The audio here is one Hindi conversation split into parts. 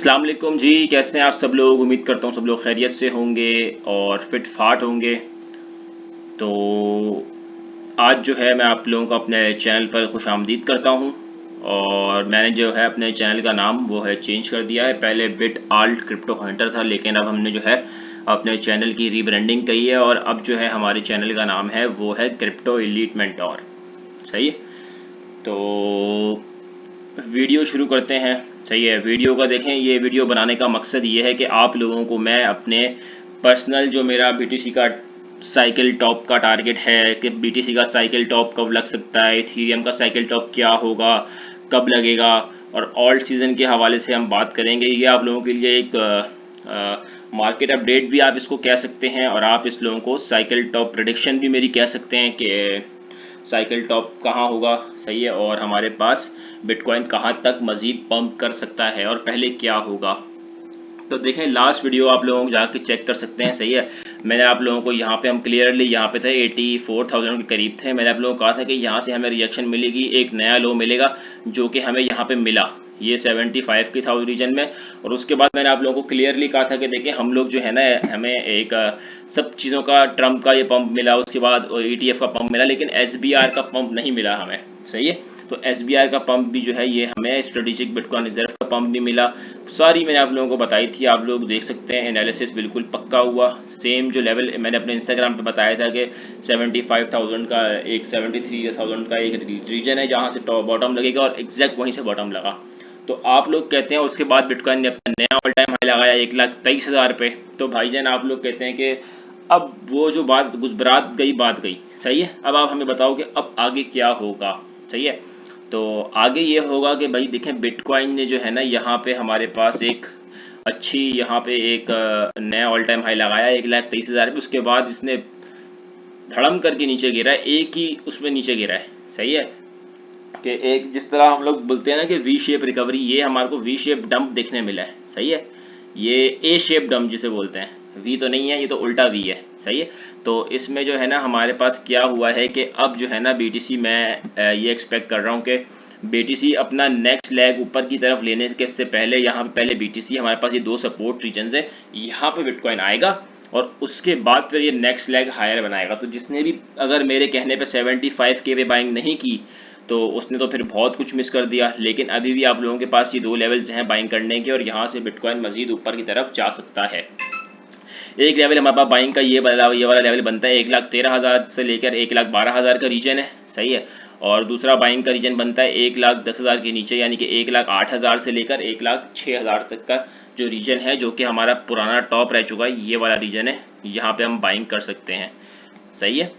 अस्सलाम वालेकुम जी, कैसे हैं आप सब लोग। उम्मीद करता हूँ सब लोग खैरियत से होंगे और फिट फाट होंगे। तो आज जो है मैं आप लोगों को अपने चैनल पर खुशामदीद करता हूँ। और मैंने जो है अपने चैनल का नाम वो है चेंज कर दिया है। पहले बिट आल्ट क्रिप्टो हंटर था, लेकिन अब हमने जो है अपने चैनल की रीब्रांडिंग की है और अब जो है हमारे चैनल का नाम है वो है क्रिप्टो एलीट मेंटोर। सही है। तो वीडियो शुरू करते हैं। सही है। वीडियो का देखें, ये वीडियो बनाने का मकसद ये है कि आप लोगों को मैं अपने पर्सनल जो मेरा बीटीसी का साइकिल टॉप का टारगेट है कि बीटीसी का साइकिल टॉप कब लग सकता है, इथीरियम का साइकिल टॉप क्या होगा, कब लगेगा, और ऑल्ट सीज़न के हवाले से हम बात करेंगे। ये आप लोगों के लिए एक मार्केट अपडेट भी आप इसको कह सकते हैं, और आप इस लोगों को साइकिल टॉप प्रेडिक्शन भी मेरी कह सकते हैं कि साइकिल टॉप कहाँ होगा। सही है। और हमारे पास बिटकॉइन कहाँ तक मज़ीद पंप कर सकता है और पहले क्या होगा। तो देखें, लास्ट वीडियो आप लोगों को जाके चेक कर सकते हैं। सही है। मैंने आप लोगों को यहाँ पे हम क्लियरली यहाँ पे थे 84,000 के करीब थे। मैंने आप लोगों को कहा था कि यहाँ से हमें रिएक्शन मिलेगी, एक नया लो मिलेगा, जो कि हमें यहाँ पे मिला। ये 75 की था उस रीजन में। और उसके बाद मैंने आप लोगों को क्लियरली कहा था कि देखिए हम लोग जो है ना, हमें एक सब चीज़ों का ट्रम्प का ये पंप मिला, उसके बाद ETF का पंप मिला, लेकिन SBR का पंप नहीं मिला हमें। सही है। तो SBR का पंप भी जो है ये हमें स्ट्रेटेजिक बिटकॉइन रिजर्व का पंप भी मिला। सारी मैंने आप लोगों को बताई थी, आप लोग देख सकते हैं। एनालिसिस बिल्कुल पक्का हुआ। सेम जो लेवल मैंने अपने इंस्टाग्राम पे बताया था कि 75,000 का एक 73,000 का एक रीजन है जहाँ से टॉप बॉटम लगेगा, और एग्जैक्ट वहीं से बॉटम लगा। तो आप लोग कहते हैं उसके बाद बिटकॉइन ने अपना नया ऑल टाइम हाई लगाया 1,23,000 पे। तो भाईजान आप लोग कहते हैं कि अब वो जो बात गुजरात गई बात गई। सही है। अब आप हमें बताओ कि अब आगे क्या होगा। सही है। तो आगे ये होगा कि भाई देखें, बिटकॉइन ने जो है ना यहाँ पे हमारे पास एक अच्छी यहाँ पे एक नया ऑल टाइम हाई लगाया 1,23,000 पे। उसके बाद इसने धड़म करके नीचे गिरा है, एक ही उसमें नीचे गिरा है। सही है। कि एक जिस तरह हम लोग बोलते हैं ना कि वी शेप रिकवरी, ये हमारे को वी शेप डंप देखने मिला है। सही है। ये ए शेप डंप जिसे बोलते हैं, वी तो नहीं है, ये तो उल्टा वी है। सही है। तो इसमें जो है ना हमारे पास क्या हुआ है कि अब जो है ना बीटीसी, मैं ये एक्सपेक्ट कर रहा हूँ कि बीटीसी अपना नेक्स्ट लेग ऊपर की तरफ लेने के से पहले यहाँ पे पहले बीटीसी हमारे पास ये दो सपोर्ट रीजन है, यहाँ पे बिटकॉइन आएगा और उसके बाद फिर ये नेक्स्ट लेग हायर बनाएगा। तो जिसने भी अगर मेरे कहने पे 75K पे बाइंग नहीं की तो उसने तो फिर बहुत कुछ मिस कर दिया। लेकिन अभी भी आप लोगों के पास ये दो लेवल्स हैं बाइंग करने के, और यहाँ से बिटकॉइन मजीद ऊपर की तरफ जा सकता है। एक लेवल हमारे पास बाइंग का ये वाला लेवल बनता है 1,13,000 से लेकर 1,12,000 का रीजन है। सही है। और दूसरा बाइंग का रीजन बनता है 1,10,000 के नीचे, यानी कि 1,08,000 से लेकर 1,06,000 तक का जो रीजन है, जो कि हमारा पुराना टॉप रह चुका है। ये वाला रीजन है, यहाँ पे हम बाइंग कर सकते हैं। सही है।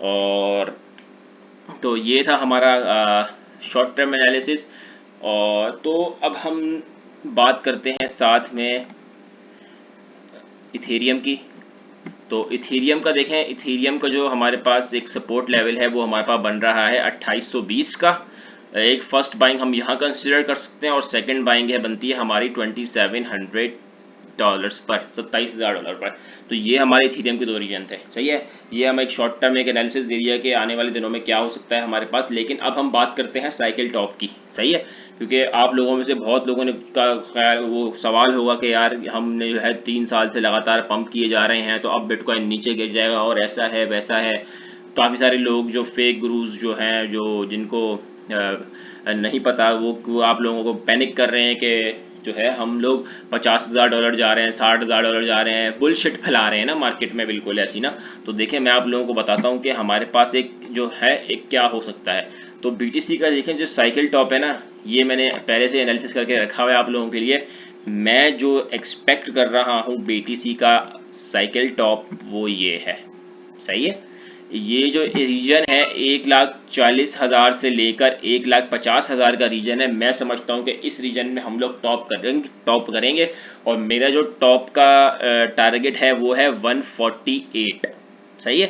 और तो ये था हमारा शॉर्ट टर्म एनालिसिस। और तो अब हम बात करते हैं साथ में इथेरियम की। तो इथेरियम का देखें, इथेरियम का जो हमारे पास एक सपोर्ट लेवल है वो हमारे पास बन रहा है 2820 का। एक फर्स्ट बाइंग हम यहाँ कंसिडर कर सकते हैं, और सेकंड बाइंग है बनती है हमारी $2,700 पर, $27,000 पर। तो ये हमारे इथेरियम के दो रीजन थे। सही है। ये हम एक शॉर्ट टर्म एक एनालिसिस दे दिया कि आने वाले दिनों में क्या हो सकता है हमारे पास। लेकिन अब हम बात करते हैं साइकिल टॉप की। सही है। क्योंकि आप लोगों में से बहुत लोगों ने का खैर वो सवाल होगा कि यार हमने जो है 3 साल से लगातार पंप किए जा रहे हैं, तो अब बिटकॉइन नीचे गिर जाएगा और ऐसा है वैसा है। काफ़ी सारे लोग जो फेक गुरुज जो हैं, जो जिनको नहीं पता, वो आप लोगों को पैनिक कर रहे हैं कि जो है हम लोग $50,000 जा रहे हैं, $60,000 जा रहे हैं, बुलशिट फैला रहे हैं ना मार्केट में, बिल्कुल ऐसी ना। तो देखिए मैं आप लोगों को बताता हूँ कि हमारे पास एक जो है एक क्या हो सकता है। तो बीटीसी का देखें जो साइकिल टॉप है ना, ये मैंने पहले से एनालिसिस करके रखा हुआ है आप लोगों के लिए। मैं जो एक्सपेक्ट कर रहा हूँ बीटीसी का साइकिल टॉप वो ये है। सही है। ये जो रीजन है 1,40,000 से लेकर 1,50,000 का रीजन है। मैं समझता हूँ कि इस रीजन में हम लोग टॉप करेंगे। और मेरा जो टॉप का टारगेट है वो है 148। सही है।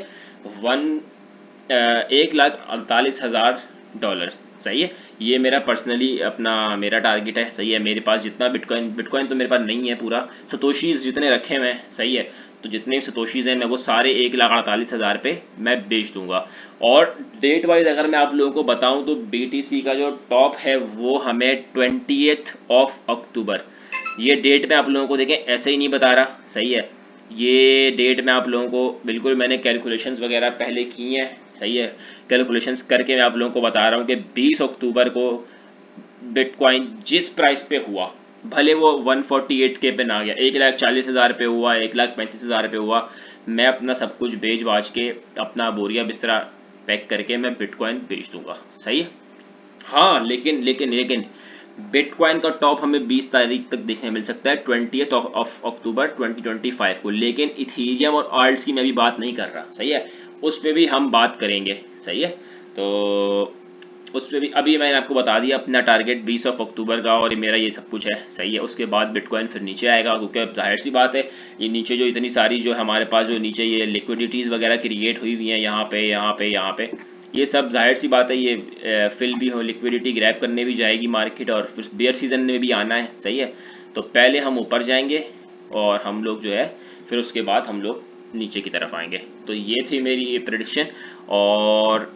1,48,000 डॉलर। सही है। ये मेरा पर्सनली अपना मेरा टारगेट है। सही है। मेरे पास जितना बिटकॉइन बिटकॉइन तो मेरे पास नहीं है पूरा, सतोशीज जितने रखे हुए हैं। सही है। तो जितने भी सतोशीज हैं मैं वो सारे 1,48,000 पे मैं बेच दूंगा। और डेट वाइज अगर मैं आप लोगों को बताऊं तो बीटीसी का जो टॉप है वो हमें 20th ऑफ अक्टूबर ये डेट मैं आप लोगों को देखें ऐसे ही नहीं बता रहा, सही है। ये डेट मैं आप लोगों को बिल्कुल मैंने कैलकुलेशंस वगैरह पहले की हैं, सही है। कैलकुलेशंस करके मैं आप लोगों को बता रहा हूँ कि 20 अक्टूबर को बिटकॉइन जिस प्राइस पे हुआ, भले वो 148K पे ना गया, 1,40,000 पे हुआ, 1,35,000 पे हुआ, मैं अपना सब कुछ बेच बाज के अपना बोरिया बिस्तरा पैक करके मैं बिटकॉइन बेच दूंगा, सही है। हाँ, लेकिन लेकिन लेकिन बिटकॉइन का टॉप हमें 20 तारीख तक देखने मिल सकता है, 20th ऑफ अक्टूबर 2025 को। लेकिन इथीरियम और आल्ट्स की मैं भी बात नहीं कर रहा, सही है। उस पर भी हम बात करेंगे, सही है। तो उस पर भी अभी मैंने आपको बता दिया अपना टारगेट 20 ऑफ अक्टूबर का, और ये मेरा ये सब कुछ है, सही है। उसके बाद बिटकॉइन फिर नीचे आएगा, क्योंकि अब जाहिर सी बात है ये नीचे जो इतनी सारी जो हमारे पास जो नीचे ये लिक्विडिटीज़ वगैरह क्रिएट हुई हुई हैं यहाँ पे यहाँ पे यहाँ पे, ये सब जाहिर सी बात है ये फिल भी हो, लिक्विडिटी ग्रैब करने भी जाएगी मार्केट, और फिर बेयर सीजन में भी आना है, सही है। तो पहले हम ऊपर जाएंगे और हम लोग जो है फिर उसके बाद हम लोग नीचे की तरफ आएंगे। तो ये थी मेरी ये प्रेडिक्शन। और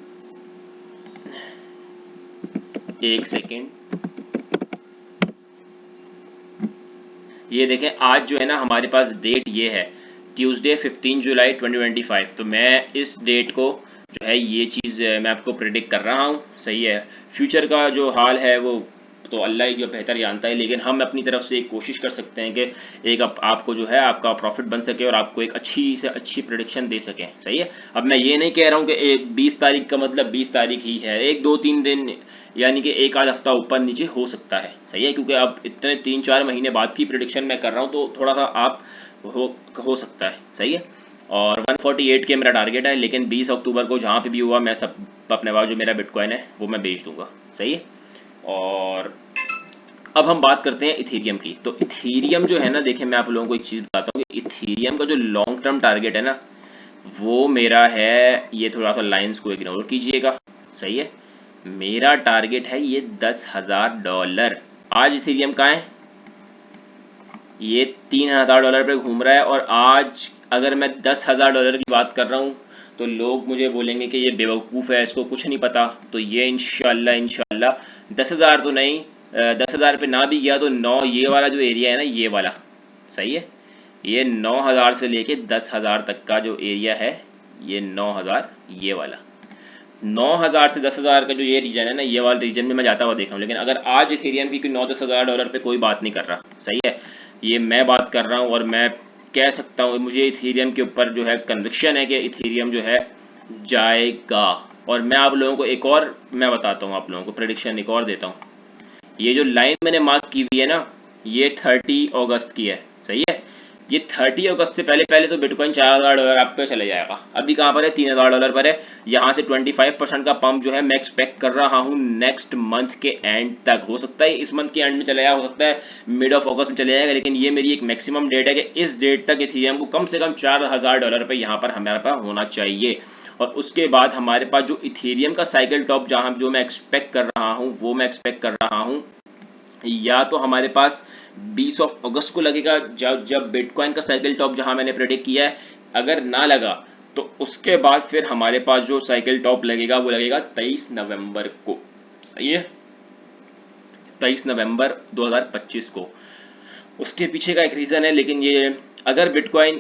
एक सेकेंड, ये देखें आज जो है ना हमारे पास डेट ये है ट्यूसडे 15 जुलाई 2025। तो मैं इस डेट को जो है ये चीज़ मैं आपको प्रिडिक्ट कर रहा हूँ, सही है। फ्यूचर का जो हाल है वो तो अल्लाह ही जो बेहतर जानता है, लेकिन हम अपनी तरफ से एक कोशिश कर सकते हैं कि एक आपको जो है आपका प्रॉफिट बन सके और आपको एक अच्छी से अच्छी प्रेडिक्शन दे सकें, सही है। अब मैं ये नहीं कह रहा हूँ कि एक 20 तारीख का मतलब 20 तारीख ही है, एक दो तीन दिन यानी कि एक आध हफ्ता ऊपर नीचे हो सकता है, सही है। क्योंकि अब इतने 3-4 महीने बाद की प्रिडिक्शन मैं कर रहा हूँ, तो थोड़ा सा आप हो सकता है, सही है। और 148 के मेरा टारगेट है, लेकिन 20 अक्टूबर को जहाँ पे भी हुआ मैं सब अपने पास जो मेरा बिटकॉइन है वो मैं बेच दूंगा, सही है। और अब हम बात करते हैं इथीरियम की। तो इथीरियम जो है ना, देखिए मैं आप लोगों को एक चीज़ बताता हूँ कि इथीरियम का जो लॉन्ग टर्म टारगेट है ना, वो मेरा है, ये थोड़ा सा लाइंस को इग्नोर कीजिएगा, सही है। मेरा टारगेट है ये $10,000। आज इथेरियम कहाँ है, ये $3,000 पे घूम रहा है। और आज अगर मैं $10,000 की बात कर रहा हूँ तो लोग मुझे बोलेंगे कि ये बेवकूफ़ है, इसको कुछ नहीं पता। तो ये इंशाल्लाह इंशाल्लाह 10,000 तो नहीं, 10,000 पे ना भी गया तो 9, ये वाला जो एरिया है ना ये वाला, सही है। ये 9,000 से लेके 10,000 तक का जो एरिया है, ये 9,000 ये वाला, 9,000 से 10,000 का जो ये रीजन है ना, ये वाला रीजन में मैं जाता हुआ देख रहा हूँ। लेकिन अगर आज इथेरियम की 9-10,000 डॉलर पे कोई बात नहीं कर रहा, सही है। ये मैं बात कर रहा हूँ और मैं कह सकता हूँ, मुझे इथेरियम के ऊपर जो है कन्विक्शन है कि इथेरियम जो है जाएगा। और मैं आप लोगों को एक और मैं बताता हूँ, आप लोगों को प्रेडिक्शन एक और देता हूँ। ये जो लाइन मैंने मार्क की हुई है ना, ये 30 अगस्त की है, सही है। ये 30 अगस्त से पहले पहले तो बिटकॉइन $4,000 आप पे चले जाएगा। अभी कहाँ पर है, $3,000 पर है। यहाँ से 25% का पंप जो है मैं एक्सपेक्ट कर रहा हूँ नेक्स्ट मंथ के एंड तक। हो सकता है इस मंथ के एंड में चले जाए, हो सकता है मिड ऑफ अगस्त में चले जाएगा, लेकिन ये मेरी एक मैक्सिमम डेट है कि इस डेट तक इथेरियम को कम से कम $4,000 पे यहाँ पर हमारे पास होना चाहिए। और उसके बाद हमारे पास जो इथेरियम का साइकिल टॉप जहाँ जो मैं एक्सपेक्ट कर रहा हूँ, वो मैं एक्सपेक्ट कर रहा हूँ या तो हमारे पास 20 ऑफ अगस्त को लगेगा, जब बिटकॉइन का साइकिल टॉप जहां मैंने प्रेडिक्ट किया है। अगर ना लगा तो उसके बाद फिर हमारे पास जो साइकिल टॉप लगेगा वो लगेगा 23 नवंबर को, सही है। 23 नवंबर 2025 को। उसके पीछे का एक रीज़न है, लेकिन ये अगर बिटकॉइन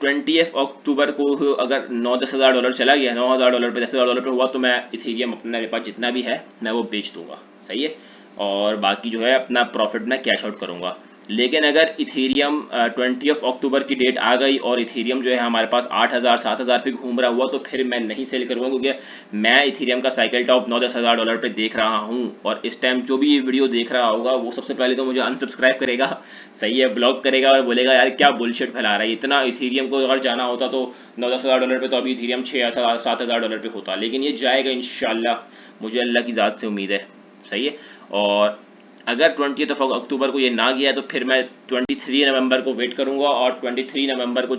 20 अक्टूबर को अगर 9-10,000 डॉलर चला गया, $9,000 पे $10,000 पे हुआ, तो मैं इथेरियम अपना मेरे पास जितना भी है मैं वो बेच दूंगा, सही है। और बाकी जो है अपना प्रॉफिट मैं कैश आउट करूंगा। लेकिन अगर इथेरियम 20 अक्टूबर की डेट आ गई और इथेरियम जो है हमारे पास 8,000-7,000 पे घूम रहा हुआ, तो फिर मैं नहीं सेल करूँगा, क्योंकि मैं इथेरियम का साइकिल टॉप 9-10,000 डॉलर पे देख रहा हूँ। और इस टाइम जो भी ये वीडियो देख रहा होगा वो सबसे पहले तो मुझे अनसब्सक्राइब करेगा, सही है, ब्लॉक करेगा और बोलेगा यार क्या बुलशिट फैला रहा है। इतना इथेरियम को अगर जाना होता तो 9-10,000 डॉलर पे तो अभी इथेरियम 6,000-7,000 डॉलर पे होता। लेकिन ये जाएगा इंशाल्लाह, मुझे अल्लाह की ज़ात से उम्मीद है, सही है। और अगर 20 अक्टूबर को ये ना गया तो फिर मैं 23 नवंबर को वेट करूंगा, और 23 नवंबर को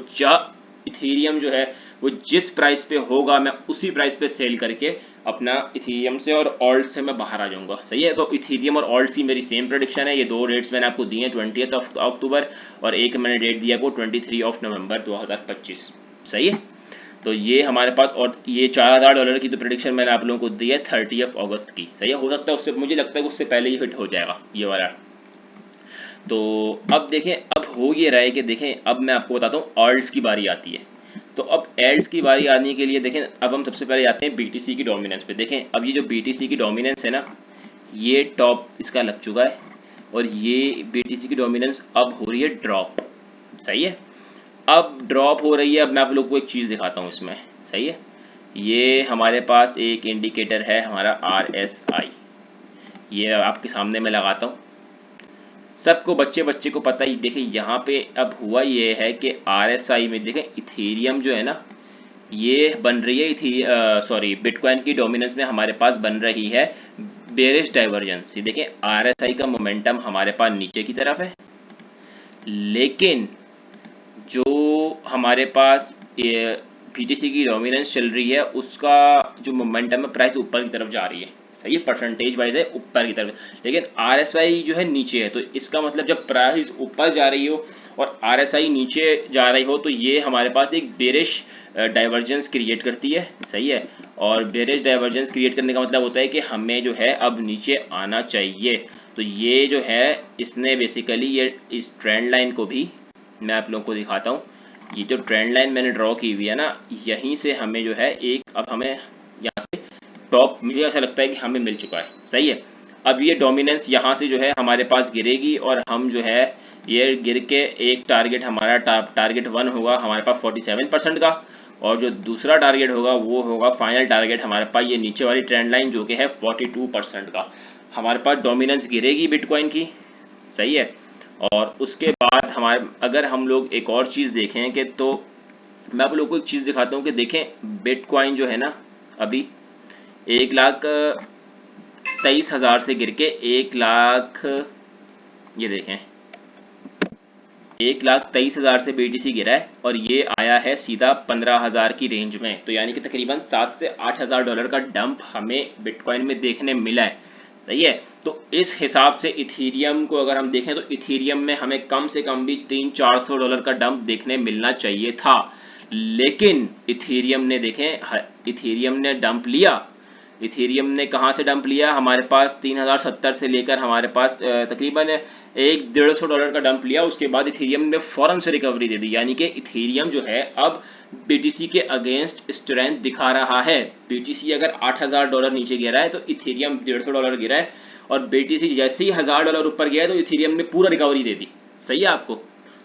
इथेरियम जो है वो जिस प्राइस पे होगा मैं उसी प्राइस पे सेल करके अपना इथेरियम से और ऑल्ट से मैं बाहर आ जाऊंगा, सही है। तो इथेरियम और ऑल्ट की मेरी सेम प्रेडिक्शन है। ये दो डेट्स मैंने आपको दिए हैं, 20 अक्टूबर और एक मैंने डेट दिया आपको 23 नवंबर 2025, सही है। तो ये हमारे पास, और ये $4,000 की तो प्रेडिक्शन मैंने आप लोगों को दी है 30 अगस्त की, सही है। हो सकता है उससे, मुझे लगता है उससे पहले ही हिट हो जाएगा ये वाला। तो अब देखें, अब हो ये रहा है कि देखें, अब मैं आपको बताता हूँ ऑल्ट्स की बारी आती है। तो अब एल्ट्स की बारी आने के लिए देखें, अब हम सबसे पहले आते हैं बीटीसी की डोमिनेंस पे। देखें अब ये जो बीटीसी की डोमिनेंस है ना, ये टॉप इसका लग चुका है और ये बीटीसी की डोमिनेंस अब हो रही है ड्रॉप। सही है, अब ड्रॉप हो रही है। अब मैं आप लोग को एक चीज़ दिखाता हूँ इसमें। सही है, ये हमारे पास एक इंडिकेटर है हमारा RSI, ये आपके सामने मैं लगाता हूँ, सबको बच्चे बच्चे को पता ही। देखिए यहाँ पे अब हुआ ये है कि RSI में देखें इथेरियम जो है ना, ये बन रही है सॉरी बिटकॉइन की डोमिनेंस में हमारे पास बन रही है बेरिश डाइवर्जेंस। देखें RSI का मोमेंटम हमारे पास नीचे की तरफ है, लेकिन जो हमारे पास बीटीसी की डोमिनेंस चल रही है उसका जो मोमेंटम है प्राइस ऊपर की तरफ जा रही है। सही है, परसेंटेज वाइज है ऊपर की तरफ, लेकिन RSI जो है नीचे है। तो इसका मतलब जब प्राइस ऊपर जा रही हो और RSI नीचे जा रही हो तो ये हमारे पास एक बेरिश डाइवर्जेंस क्रिएट करती है। सही है, और बेरिश डाइवर्जेंस क्रिएट करने का मतलब होता है कि हमें जो है अब नीचे आना चाहिए। तो ये जो है इसने बेसिकली ये इस ट्रेंड लाइन को भी मैं आप लोगों को दिखाता हूँ। ये जो ट्रेंड लाइन मैंने ड्रॉ की हुई है ना, यहीं से हमें जो है एक, अब हमें यहाँ से टॉप मुझे ऐसा लगता है कि हमें मिल चुका है। सही है, अब ये डोमिनेंस यहाँ से जो है हमारे पास गिरेगी और हम जो है ये गिर के एक टारगेट हमारा टारगेट 1 होगा हमारे पास 47% का, और जो दूसरा टारगेट होगा वो होगा फाइनल टारगेट हमारे पास ये नीचे वाली ट्रेंड लाइन जो कि है 42% का। हमारे पास डोमिनेंस गिरेगी बिटकॉइन की। सही है, और उसके बाद हमारे अगर हम लोग एक और चीज़ देखें कि, तो मैं आप लोगों को एक चीज़ दिखाता हूँ कि देखें बिटकॉइन जो है ना अभी 1,23,000 से गिर के 1,00,000, ये देखें 1,23,000 से बीटीसी गिरा है और ये आया है सीधा 15,000 की रेंज में। तो यानी कि तकरीबन 7 से 8,000 डॉलर का डंप हमें बिटकॉइन में देखने मिला है। सही है, तो इस हिसाब से इथीरियम को अगर हम देखें तो इथीरियम में हमें कम से कम भी 300-400 डॉलर का डंप देखने मिलना चाहिए था, लेकिन इथीरियम ने देखें इथीरियम ने डंप लिया। इथेरियम ने कहाँ से डंप लिया, हमारे पास 3070 से लेकर हमारे पास तकरीबन 150-150 डॉलर का डंप लिया। उसके बाद इथेरियम ने फ़ौरन से रिकवरी दे दी, यानी कि इथेरियम जो है अब बीटीसी के अगेंस्ट स्ट्रेंथ दिखा रहा है। बीटीसी अगर 8,000 डॉलर नीचे गिरा है तो इथेरियम 150 डॉलर गिरा है, और बीटीसी जैसे ही 1000 डॉलर ऊपर गया है तो इथेरियम ने पूरा रिकवरी दे दी। सही है आपको,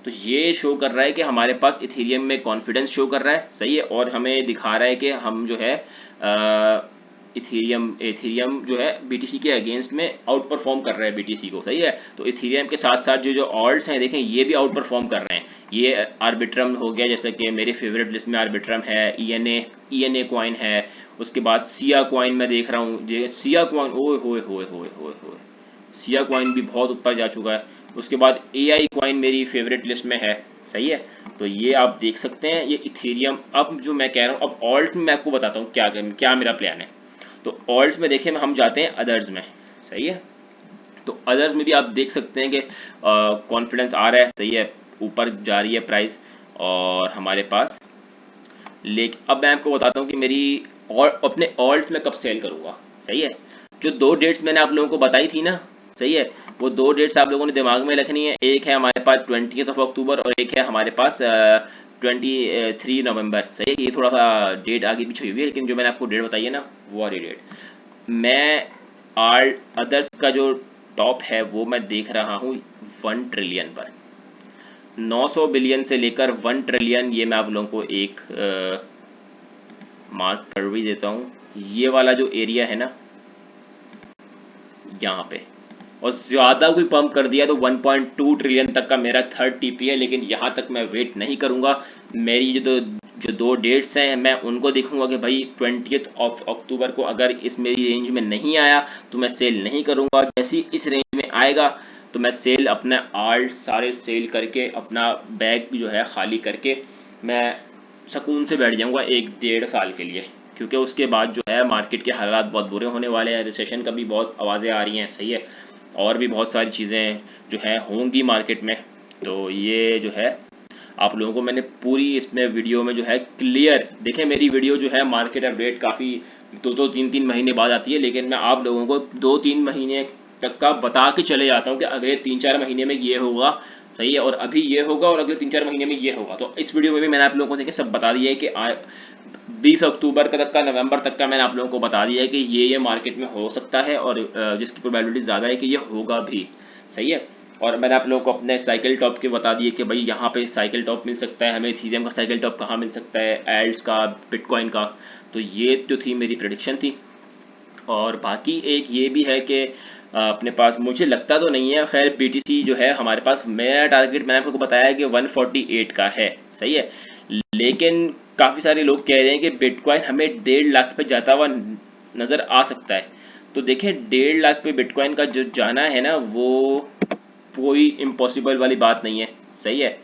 तो ये शो कर रहा है कि हमारे पास इथेरियम में कॉन्फिडेंस शो कर रहा है। सही है, और हमें दिखा रहा है कि हम जो है इथेरियम जो है बीटीसी के अगेंस्ट में आउट परफॉर्म कर रहा है बीटीसी को। सही है, तो इथेरियम के साथ साथ जो जो ऑल्ट्स हैं देखें ये भी आउट परफॉर्म कर रहे हैं। ये आर्बिट्रम हो गया, जैसे कि मेरे फेवरेट लिस्ट में आर्बिट्रम है, ईएनए कॉइन है, उसके बाद सिया कॉइन मैं देख रहा हूँ, सिया कॉइन ओए होए होए होए होए होए, सिया कॉइन भी बहुत ऊपर जा चुका है। उसके बाद एआई कॉइन मेरी फेवरेट लिस्ट में है। सही है, तो ये आप देख सकते हैं ये इथेरियम। अब जो मैं कह रहा हूँ, अब ऑल्ट्स में मैं आपको बताता हूँ क्या क्या मेरा प्लान है। तो ऑल्ट्स में देखें हम जाते हैं अदर्स में। सही है, तो अदर्स में भी आप देख सकते हैं कि कॉन्फिडेंस आ रहा है। सही है, ऊपर जा रही है प्राइस और हमारे पास, लेकिन अब मैं आपको बताता हूँ कि मेरी और अपने ऑल्ट्स में कब सेल करूँगा। सही है, जो 2 डेट्स मैंने आप लोगों को बताई थी ना, सही है, वो 2 डेट्स आप लोगों ने दिमाग में रखनी है। एक है हमारे पास 20 अक्टूबर और एक है हमारे पास 23 नवंबर। सही है, ये थोड़ा सा डेट आगे पीछे हुई है, लेकिन जो मैंने आपको डेट बताई है ना वो वाली डेट मैं अदर्स का जो टॉप है वो मैं देख रहा हूँ 1 ट्रिलियन पर। 900 बिलियन से लेकर 1 ट्रिलियन, ये मैं आप लोगों को एक मार्क कर भी देता हूँ। ये वाला जो एरिया है ना यहाँ पे, और ज़्यादा कोई पंप कर दिया तो 1.2 ट्रिलियन तक का मेरा थर्ड टीपी है, लेकिन यहाँ तक मैं वेट नहीं करूँगा। मेरी जो 2 डेट्स हैं मैं उनको देखूंगा कि भाई 20 अक्टूबर को अगर इस मेरी रेंज में नहीं आया तो मैं सेल नहीं करूँगा। जैसे ही इस रेंज में आएगा तो मैं सेल अपने आल्ट सारे सेल करके अपना बैग जो है खाली करके मैं सुकून से बैठ जाऊँगा 1-1.5 साल के लिए, क्योंकि उसके बाद जो है मार्केट के हालात बहुत बुरे होने वाले हैं। रिसेशन का भी बहुत आवाज़ें आ रही हैं। सही है, और भी बहुत सारी चीज़ें जो हैं होंगी मार्केट में। तो ये जो है आप लोगों को मैंने पूरी इसमें वीडियो में जो है क्लियर, देखें मेरी वीडियो जो है मार्केट अपडेट काफ़ी 2-2 3-3 महीने बाद आती है, लेकिन मैं आप लोगों को 2-3 महीने तक का बता के चले जाता हूँ कि अगले 3-4 महीने में ये होगा, सही है, और अभी ये होगा और अगले 3-4 महीने में ये होगा। तो इस वीडियो में भी मैंने आप लोगों को देखिए सब बता दिया है कि 20 अक्टूबर तक का, नवंबर तक का मैंने आप लोगों को बता दिया है कि ये मार्केट में हो सकता है और जिसकी प्रोबेबिलिटी ज़्यादा है कि ये होगा भी, सही है। और मैंने आप लोगों को अपने साइकिल टॉप के बता दिए कि भाई यहाँ पे साइकिल टॉप मिल सकता है हमें, इथेरियम का साइकिल टॉप कहाँ मिल सकता है, एल्ड्स का, बिटकॉइन का। तो ये जो थी मेरी प्रेडिक्शन थी। और बाकी एक ये भी है कि अपने पास मुझे लगता तो नहीं है, खैर बीटीसी जो है हमारे पास, मेरा टारगेट मैंने आपको बताया है कि 148 का है, सही है। लेकिन काफ़ी सारे लोग कह रहे हैं कि बिटकॉइन हमें 1.5 लाख पे जाता हुआ नज़र आ सकता है। तो देखिए 1.5 लाख पे बिटकॉइन का जो जाना है ना, वो कोई इम्पॉसिबल वाली बात नहीं है, सही है।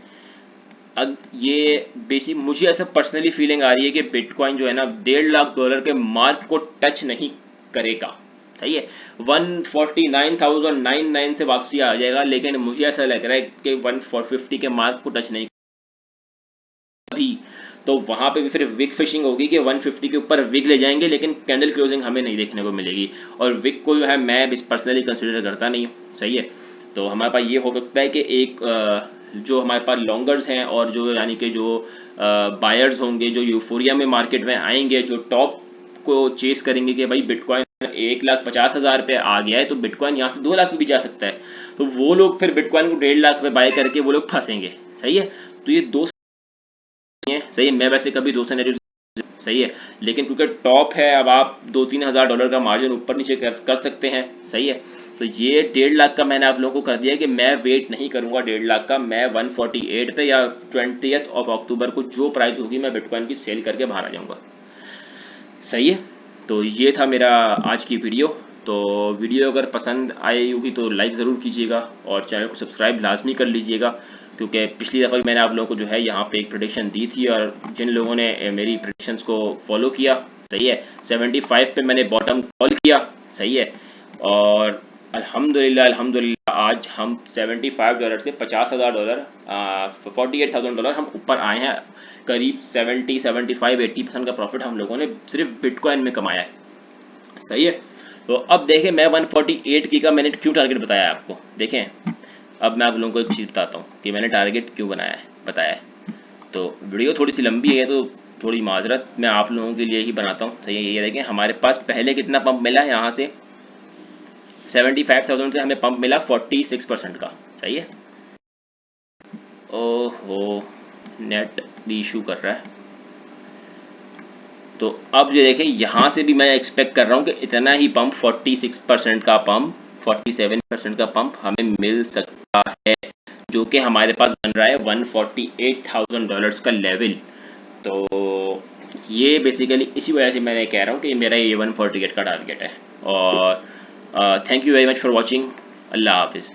अब ये बेसिक मुझे ऐसा पर्सनली फीलिंग आ रही है कि बिटकॉइन जो है ना $1.5 लाख के मार्क को टच नहीं करेगा, सही है। 149,099 से वापसी आ जाएगा, लेकिन मुझे ऐसा लग रहा है कि 150 के मार्क को टच नहीं अभी। तो वहां पे भी फिर विक फिशिंग होगी कि 150 के ऊपर विक ले जाएंगे, लेकिन कैंडल क्लोजिंग हमें नहीं देखने को मिलेगी। और विक को जो है मैं पर्सनली कंसिडर करता नहीं हूँ, सही है। तो हमारे पास ये हो सकता है कि एक जो हमारे पास लॉन्गर्स हैं और जो यानी कि जो बायर्स होंगे, जो यूफोरिया में मार्केट में आएंगे, जो टॉप को चेस करेंगे कि भाई बिटकॉइन 1,50,000 पे आ गया है तो बिटकॉइन यहाँ से 2 लाख पे भी जा सकता है, तो वो लोग फिर बिटकॉइन को 1.5 लाख पे बाय करके वो लोग फंसेंगे, सही है। तो ये दो सही है। मैं वैसे कभी दो सिनेरियो, सही है, लेकिन क्योंकि टॉप है, अब आप 2-3 हज़ार डॉलर का मार्जिन ऊपर नीचे कर सकते हैं, सही है। तो ये 1.5 लाख का मैंने आप लोगों को कर दिया कि मैं वेट नहीं करूंगा 1.5 लाख का, मैं 148 पे या 20 अक्टूबर को जो प्राइस होगी मैं बिटकॉइन की सेल करके बाहर आ जाऊंगा, सही है। तो ये था मेरा आज की वीडियो। तो वीडियो अगर पसंद आई होगी तो लाइक ज़रूर कीजिएगा और चैनल को सब्सक्राइब लाजमी कर लीजिएगा, क्योंकि पिछली दफ़ा भी मैंने आप लोगों को जो है यहाँ पे एक प्रेडिक्शन दी थी और जिन लोगों ने मेरी प्रेडिक्शंस को फॉलो किया, सही है, 75 पे मैंने बॉटम कॉल किया, सही है। और अल्हम्दुलिल्लाह अल्हम्दुलिल्लाह आज हम $75 से $50,000, $48,000 हम ऊपर आए हैं। करीब 70-75-80% का प्रॉफिट हम लोगों ने सिर्फ बिटकॉइन में कमाया है, सही है। तो अब देखें मैं 148 की का मैंने क्यों टारगेट बताया है आपको, देखें। अब मैं आप लोगों को एक चीज़ बताता हूँ कि मैंने टारगेट क्यों बताया है। तो वीडियो थोड़ी सी लंबी है तो थोड़ी माजरत मैं आप लोगों के लिए ही बनाता हूँ, सही है। ये देखें हमारे पास पहले कितना पंप मिला है, यहाँ से 75,000 से हमें पंप मिला 46% का, सही है। ओहो, नेट भी इशू कर रहा है। तो अब ये देखें यहाँ से भी मैं एक्सपेक्ट कर रहा हूँ कि इतना ही पंप 46% का पंप, 47% का पंप हमें मिल सकता है, जो कि हमारे पास बन रहा है $148,000 का लेवल। तो ये बेसिकली इसी वजह से मैंने कह रहा हूँ कि मेरा ये 148 का टारगेट है। और thank you very much for watching. अल्लाह हाफिज़।